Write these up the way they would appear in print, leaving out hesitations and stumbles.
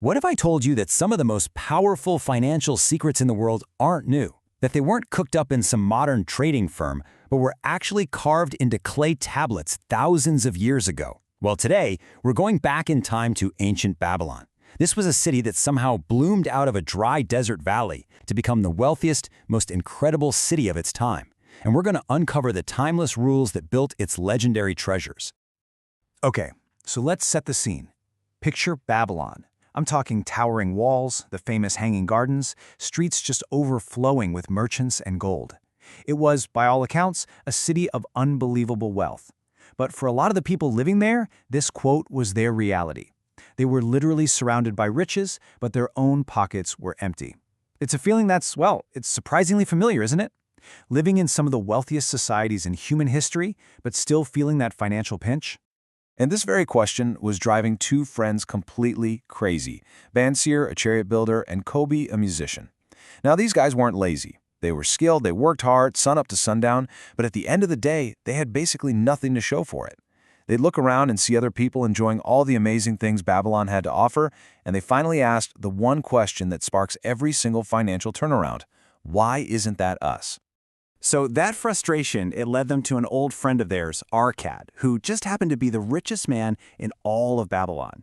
What if I told you that some of the most powerful financial secrets in the world aren't new? That they weren't cooked up in some modern trading firm, but were actually carved into clay tablets thousands of years ago? Well, today, we're going back in time to ancient Babylon. This was a city that somehow bloomed out of a dry desert valley to become the wealthiest, most incredible city of its time. And we're going to uncover the timeless rules that built its legendary treasures. Okay, so let's set the scene. Picture Babylon. I'm talking towering walls, the famous hanging gardens, streets just overflowing with merchants and gold. It was, by all accounts, a city of unbelievable wealth. But for a lot of the people living there, this quote was their reality. They were literally surrounded by riches, but their own pockets were empty. It's a feeling that's, well, it's surprisingly familiar, isn't it? Living in some of the wealthiest societies in human history, but still feeling that financial pinch? And this very question was driving two friends completely crazy, Bansir, a chariot builder, and Kobe, a musician. Now, these guys weren't lazy. They were skilled, they worked hard, sun up to sundown, but at the end of the day, they had basically nothing to show for it. They'd look around and see other people enjoying all the amazing things Babylon had to offer, and they finally asked the one question that sparks every single financial turnaround. Why isn't that us? So that frustration, it led them to an old friend of theirs, Arcad, who just happened to be the richest man in all of Babylon.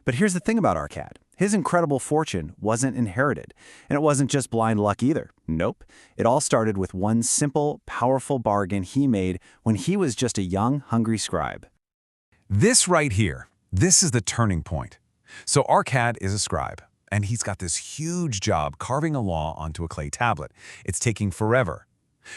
But here's the thing about Arcad. His incredible fortune wasn't inherited, and it wasn't just blind luck either. Nope. It all started with one simple, powerful bargain he made when he was just a young, hungry scribe. This right here, this is the turning point. So Arcad is a scribe, and he's got this huge job carving a law onto a clay tablet. It's taking forever.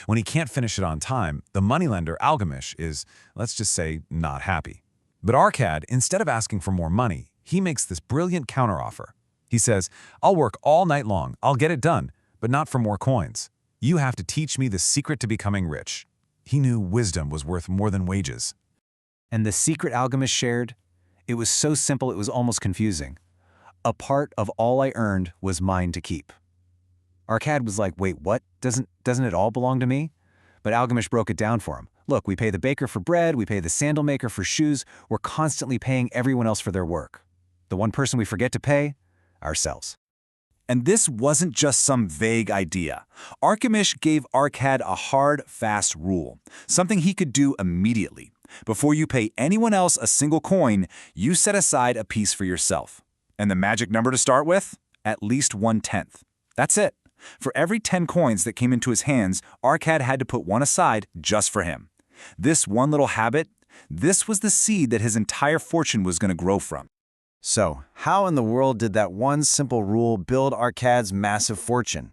When he can't finish it on time, the moneylender Algamish is, let's just say, not happy. But Arcad, instead of asking for more money, he makes this brilliant counteroffer. He says, I'll work all night long, I'll get it done, but not for more coins. You have to teach me the secret to becoming rich. He knew wisdom was worth more than wages. And the secret Algamish shared? It was so simple it was almost confusing. A part of all I earned was mine to keep. Arcad was like, wait, what? Doesn't it all belong to me? But Algamish broke it down for him. Look, we pay the baker for bread, we pay the sandal maker for shoes, we're constantly paying everyone else for their work. The one person we forget to pay? Ourselves. And this wasn't just some vague idea. Algamish gave Arcad a hard, fast rule, something he could do immediately. Before you pay anyone else a single coin, you set aside a piece for yourself. And the magic number to start with? At least 1/10. That's it. For every 10 coins that came into his hands, Arcad had to put one aside just for him. This one little habit, this was the seed that his entire fortune was going to grow from. So, how in the world did that one simple rule build Arcad's massive fortune?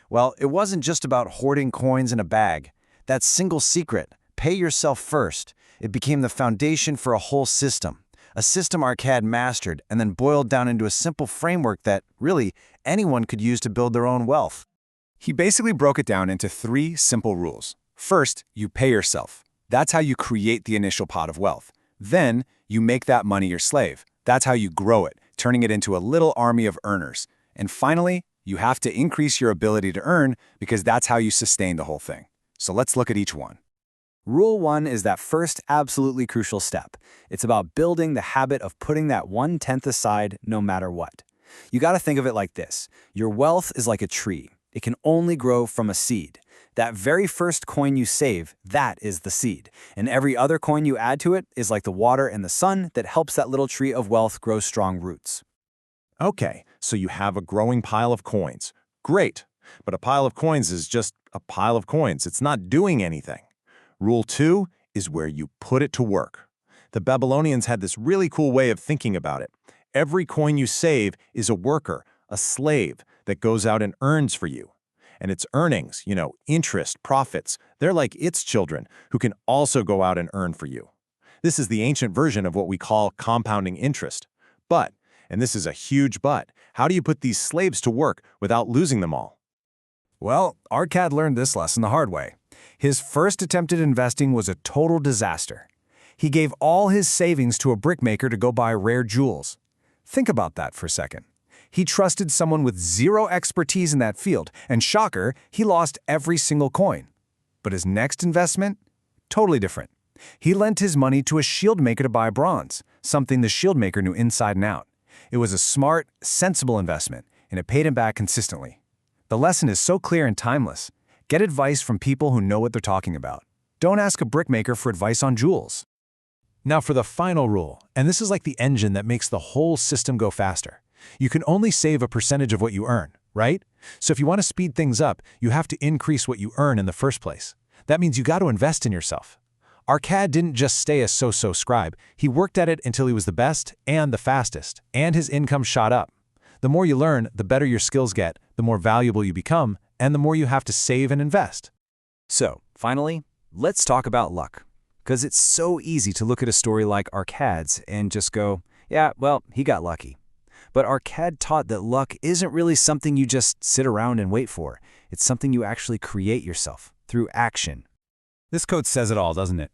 Well, it wasn't just about hoarding coins in a bag. That single secret, pay yourself first, it became the foundation for a whole system. A system Arcad mastered and then boiled down into a simple framework that, really, anyone could use to build their own wealth. He basically broke it down into 3 simple rules. First, you pay yourself. That's how you create the initial pot of wealth. Then, you make that money your slave. That's how you grow it, turning it into a little army of earners. And finally, you have to increase your ability to earn because that's how you sustain the whole thing. So let's look at each one. Rule 1 is that first absolutely crucial step. It's about building the habit of putting that 1/10 aside no matter what. You got to think of it like this. Your wealth is like a tree. It can only grow from a seed. That very first coin you save, that is the seed. And every other coin you add to it is like the water and the sun that helps that little tree of wealth grow strong roots. Okay, so you have a growing pile of coins. Great, but a pile of coins is just a pile of coins. It's not doing anything. Rule 2 is where you put it to work. The Babylonians had this really cool way of thinking about it. Every coin you save is a worker, a slave, that goes out and earns for you. And its earnings, interest, profits, they're like its children who can also go out and earn for you. This is the ancient version of what we call compounding interest. But, and this is a huge but, how do you put these slaves to work without losing them all? Well, Arcad learned this lesson the hard way. His first attempt at investing was a total disaster. He gave all his savings to a brickmaker to go buy rare jewels. Think about that for a second. He trusted someone with zero expertise in that field, and shocker, he lost every single coin. But his next investment? Totally different. He lent his money to a shield maker to buy bronze, something the shield maker knew inside and out. It was a smart, sensible investment, and it paid him back consistently. The lesson is so clear and timeless. Get advice from people who know what they're talking about. Don't ask a brickmaker for advice on jewels. Now for the final rule, and this is like the engine that makes the whole system go faster. You can only save a percentage of what you earn, right? So if you want to speed things up, you have to increase what you earn in the first place. That means you got to invest in yourself. Arcad didn't just stay a so-so scribe. He worked at it until he was the best and the fastest, and his income shot up. The more you learn, the better your skills get, the more valuable you become, and the more you have to save and invest. So, finally, let's talk about luck. Because it's so easy to look at a story like Arcad's and just go, yeah, well, he got lucky. But Arcad taught that luck isn't really something you just sit around and wait for. It's something you actually create yourself through action. This quote says it all, doesn't it?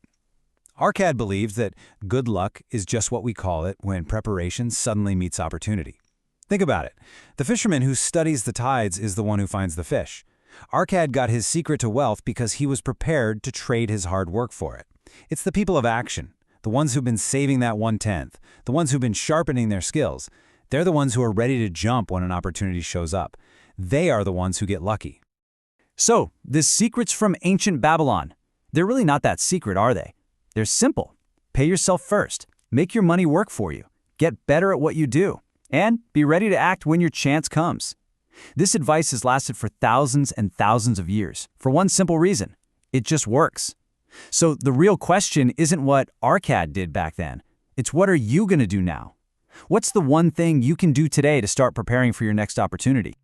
Arcad believes that good luck is just what we call it when preparation suddenly meets opportunity. Think about it. The fisherman who studies the tides is the one who finds the fish. Arcad got his secret to wealth because he was prepared to trade his hard work for it. It's the people of action, the ones who've been saving that 1/10, the ones who've been sharpening their skills. They're the ones who are ready to jump when an opportunity shows up. They are the ones who get lucky. So, the secrets from ancient Babylon, they're really not that secret, are they? They're simple. Pay yourself first. Make your money work for you. Get better at what you do. And be ready to act when your chance comes. This advice has lasted for thousands and thousands of years, for one simple reason. It just works. So the real question isn't what Arcad did back then. It's what are you going to do now? What's the one thing you can do today to start preparing for your next opportunity?